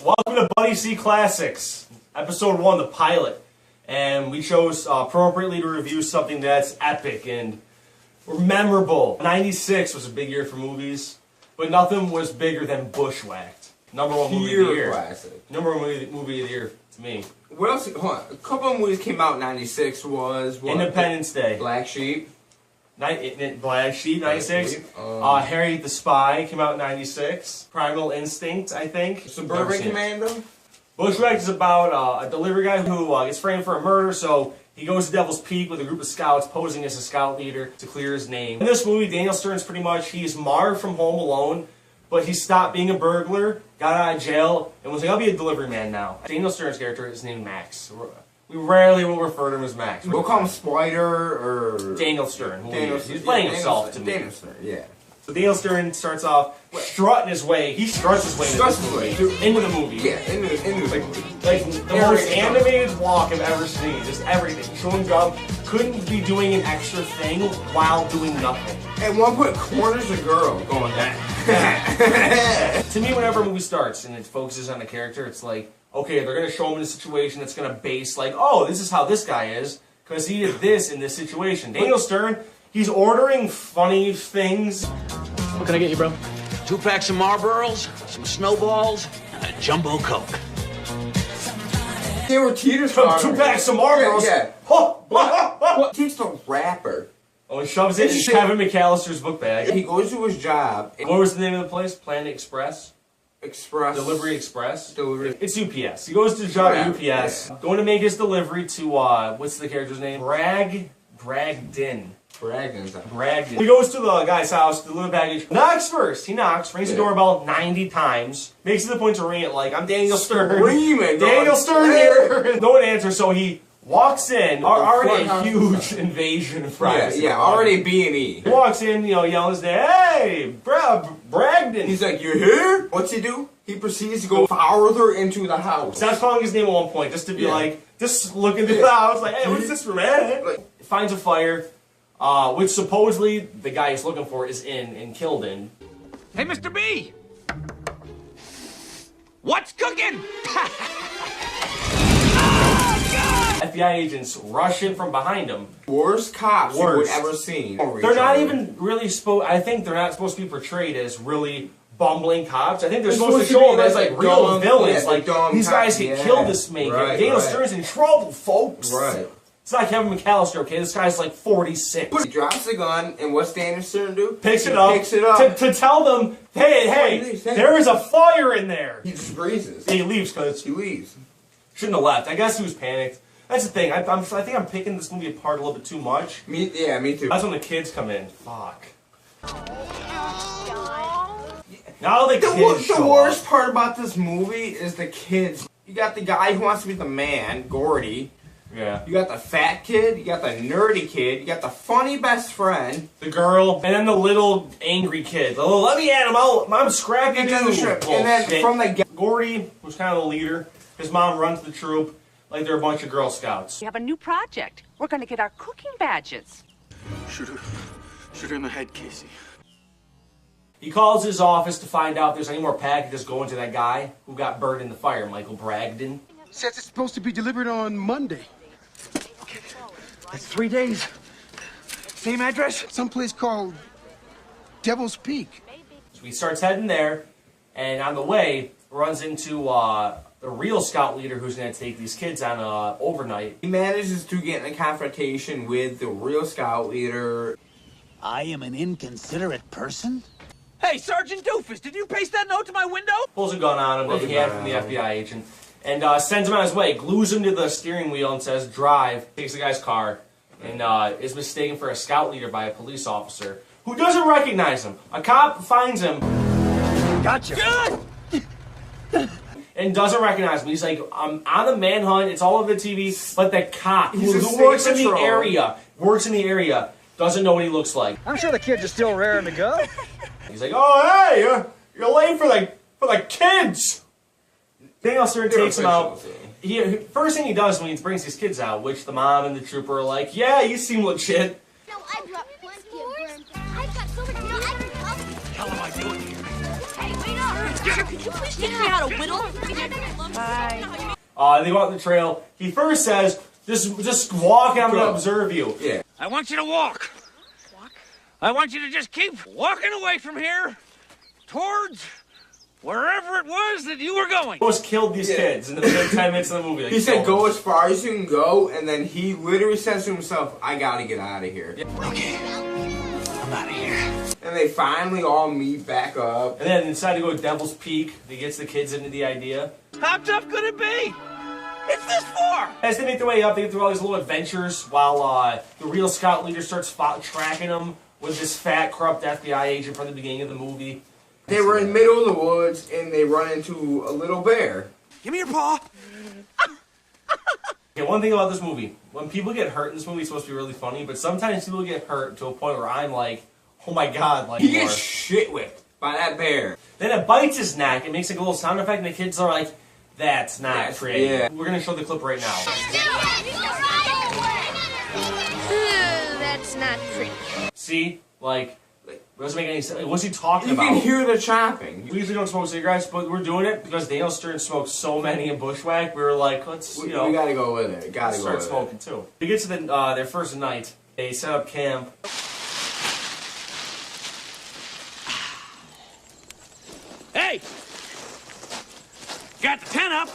Welcome to Buddy C Classics, Episode 1, the pilot. And we chose appropriately to review something that's epic and memorable. 96 was a big year for movies, but nothing was bigger than Bushwhacked. Number one movie of the year. Classic. Number one movie of the year to me. What else? Hold on. A couple of movies came out in 96 was what? Independence Day. Black Sheep. Black Sheep, 96. Harry the Spy came out in 96. Primal Instinct, I think. Suburban Commando. Bushwhacked is about a delivery guy who gets framed for a murder, so he goes to Devil's Peak with a group of scouts posing as a scout leader to clear his name. In this movie, Daniel Stern's pretty much, he's Marv from Home Alone, but he stopped being a burglar, got out of jail, and was like, I'll be a delivery man now. Daniel Stern's character is named Max. We rarely will refer to him as Max. We'll call him Spider or... Daniel Stern. He's playing himself to me. Daniel Stern, yeah. So Daniel Stern starts off strutting his way. He struts his way into the movie. Yeah, into the movie. Like the most animated walk I've ever seen. Just everything. Chewing gum. Couldn't be doing an extra thing while doing nothing. At one point, corners a girl going that. To me, whenever a movie starts and it focuses on a character, it's like, okay, they're going to show him in a situation that's going to base like, oh, this is how this guy is because he did this in this situation. Daniel Stern, he's ordering funny things. What can I get you, bro? 2 packs of Marlboros, some snowballs, and a jumbo Coke. They were teeter 2 packs of Marlboros. Yeah. What? He's the rapper. Oh, he shoves it in Kevin McAllister's book bag. He goes to his job. What was the name of the place? Planet Express? Delivery Express? Delivery. It's UPS. He goes to the job at UPS, going to make his delivery to, what's the character's name? Bragdon. Bragdon. He goes to the guy's house to deliver the package. Knocks first. He knocks, rings the doorbell 90 times, makes it the point to ring it like, I'm Daniel Stern. Screaming, Daniel Stern here. No one answers, so he walks in. Already a huge invasion of privacy. Yeah, already B&E. He walks in, yelling his name, hey, Bragdon. He's like, you're here? What's he do? He proceeds to go farther into the house. Starts calling his name at one point, just to be like, just looking through the house, like, hey, what's this for, man? Finds a fire, which supposedly the guy he's looking for is in and killed in. Hey, Mr. B! What's cooking? FBI agents rush in from behind him. Worst cops you would ever seen. They're not even really I think they're not supposed to be portrayed as really bumbling cops. I think they're supposed to show them as like real villains. Yeah, like these guys could kill this man. Daniel Stern's in trouble, folks. Right. It's not Kevin McAllister, okay? This guy's like 46. He drops the gun, and what's Daniel Stern do? Picks it up to tell them, hey, there is a fire in there. He just freezes. He leaves because he leaves. Shouldn't have left. I guess he was panicked. That's the thing. I think I'm picking this movie apart a little bit too much. Me too. That's when the kids come in. Fuck. Now the kids. The worst part about this movie is the kids. You got the guy who wants to be the man, Gordy. Yeah. You got the fat kid. You got the nerdy kid. You got the funny best friend. The girl. And then the little angry kid. Oh, let me at him. I'm scrappy And too. then from the Gordy was kind of the leader. His mom runs the troop. Like they're a bunch of Girl Scouts. We have a new project. We're going to get our cooking badges. Shoot her in the head, Casey. He calls his office to find out if there's any more packages going to that guy who got burned in the fire, Michael Bragdon. Says it's supposed to be delivered on Monday. Okay. That's 3 days. Same address? Someplace called Devil's Peak. So he starts heading there, and on the way, runs into the real scout leader who's going to take these kids on overnight. He manages to get in a confrontation with the real scout leader. I am an inconsiderate person? Hey, Sergeant Doofus, did you paste that note to my window? Pulls a gun on him that he had from the FBI agent, and sends him on his way, glues him to the steering wheel and says, drive, takes the guy's car, and is mistaken for a scout leader by a police officer who doesn't recognize him. A cop finds him. Gotcha. Good! And doesn't recognize him. He's like, I'm on a manhunt. It's all over the TV. But the cop who works in the area, doesn't know what he looks like. I'm sure the kids are still raring to go. He's like, oh hey, you're late for the kids. Daniel Stern takes him out. First thing he does when he brings his kids out, which the mom and the trooper are like, yeah, you seem legit. No, I brought plenty of worms. I've got so much. No, I can help. What the hell am I doing here? Hey, wait up! Could you please teach me how to whittle? Bye. They go out the trail. He first says, just walk, I'm gonna observe you. Yeah. I want you to walk. Walk? I want you to just keep walking away from here towards wherever it was that you were going. Almost killed these kids in the first 10 minutes of the movie. Like, He said, go as far as you can go, and then he literally says to himself, I gotta get out of here. Okay, I'm out of here. And they finally all meet back up. And then they decide to go to Devil's Peak. He gets the kids into the idea. How tough could it be? It's this far. As they make their way up, they get through all these little adventures while the real scout leader starts tracking them with this fat, corrupt FBI agent from the beginning of the movie. They were in the middle of the woods, and they run into a little bear. Give me your paw. Okay, one thing about this movie. When people get hurt in this movie, it's supposed to be really funny, but sometimes people get hurt to a point where I'm like, oh my god, like He more. gets shit whipped by that bear. Then it bites his neck, it makes like a little sound effect, and the kids are like, that's not pretty. yeah. We're gonna show the clip right now. That's not pretty. See? Like, it doesn't make any sense. What's he talking You about? can hear the chopping. We usually don't smoke cigarettes, but we're doing it because Daniel Stern smoked so many in Bushwhacked. We were like, let's, We gotta go with it. Gotta go start with smoking too. We get to their first night. They set up camp. Hey! Got the tent up.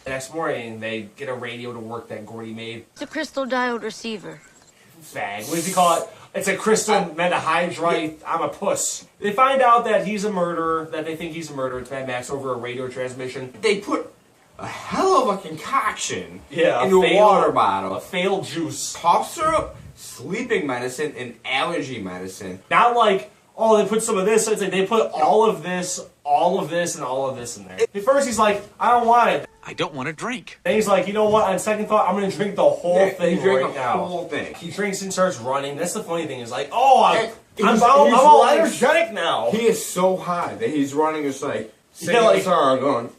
The next morning, they get a radio to work that Gordy made. It's a crystal diode receiver. Fag. What does he call it? It's a crystal metahydrite. I'm a puss. They find out that he's a murderer, that they think he's a murderer. It's Mad Max over a radio transmission. it. They put a hell of a concoction Yeah, into a water bottle. A failed juice. Cough syrup, sleeping medicine, and allergy medicine. Not like, oh, they put some of this. It's like they put all of this, and all of this in there. At first, he's like, I don't want it. I don't want to drink. And he's like, you know what? On second thought, I'm going to drink the whole thing he drank right the now. whole thing. He drinks and starts running. That's the funny thing. Is like, oh, I'm He's all running- energetic now. He is so high that he's running just like singing like- a song going.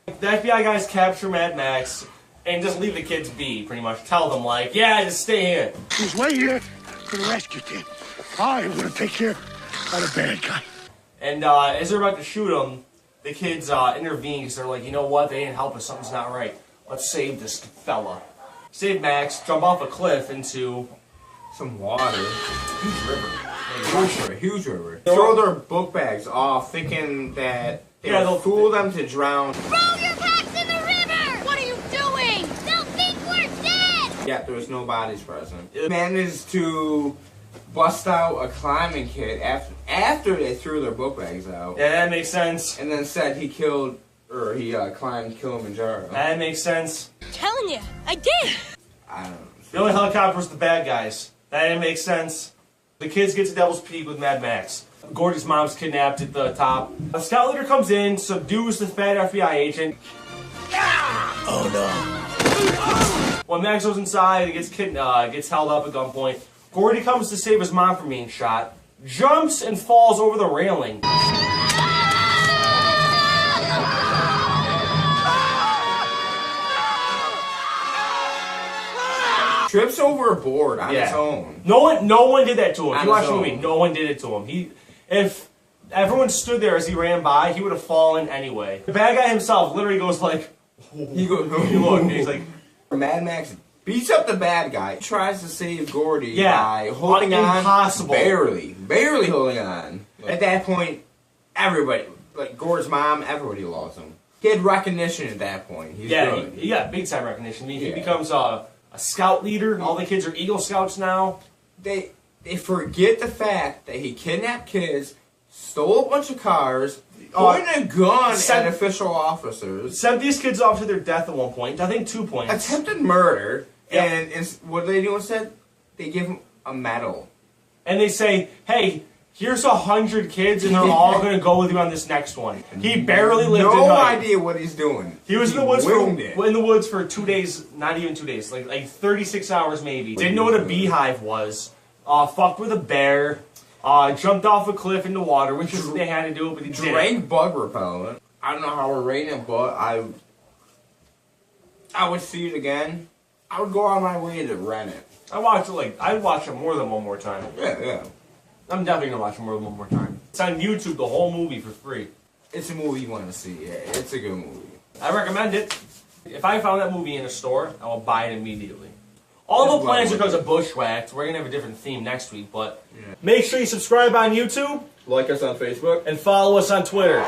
The FBI guys capture Mad Max and just leave the kids be, pretty much. Tell them, like, yeah, just stay here. Who's way here for the rescue team? I am gonna take care of the bad guy. And as they're about to shoot him, the kids intervene because they're like, you know what? They didn't help us. Something's not right. Let's save this fella. Save Max, jump off a cliff into Some water. huge river. Huge river. Throw their book bags off thinking that they'll fool them to drown. Throw your packs in the river! What are you doing? They'll think we're dead! Yet there was no bodies present. It managed to bust out a climbing kit after they threw their book bags out. Yeah, that makes sense. And then said he climbed Kilimanjaro. That makes sense. Telling you, I did! I don't know. The only helicopter was the bad guys. That didn't make sense. The kids get to Devil's Peak with Mad Max. Gordy's mom's kidnapped at the top. A scout leader comes in, subdues the fat FBI agent. Oh no. When Max goes inside and gets held up at gunpoint, Gordy comes to save his mom from being shot, jumps and falls over the railing. Trips over a board on his own. No one did that to him. If On you watch his the movie, own. no one did it to him. If everyone stood there as he ran by, he would have fallen anyway. The bad guy himself literally goes like, He goes, look, and he's like, Mad Max beats up the bad guy, tries to save Gordy Yeah. by holding on. Impossible. Barely holding on. At that point, everybody, like Gordy's mom, everybody loves him. He had recognition at that point. He's good. he got big time recognition. He Yeah. becomes a scout leader. All the kids are Eagle Scouts now. They forget the fact that he kidnapped kids, stole a bunch of cars, pointed a gun at official officers, Sent these kids off to their death at one point. I think 2 points. attempted murder, Yeah. and what do they do instead? They give him a medal. And they say, hey, here's 100 kids and they're all going to go with you on this next one. He barely lived a No night. idea what he's doing. He was in the woods winged it. in the woods for 2 days, not even 2 days, like 36 hours maybe. Didn't know what a beehive was. Fucked with a bear. Jumped off a cliff into water, which is they had to do it, but he did it. Drank bug repellent. I don't know how we're rating it, but I would see it again. I would go on my way to rent it. I'd watch it more than one more time. Yeah. I'm definitely gonna watch it more than one more time. It's on YouTube, the whole movie for free. It's a movie you want to see. Yeah, it's a good movie. I recommend it. If I found that movie in a store, I will buy it immediately. All the plans are because of Bushwhacked. We're going to have a different theme next week, but make sure you subscribe on YouTube. Like us on Facebook. And follow us on Twitter.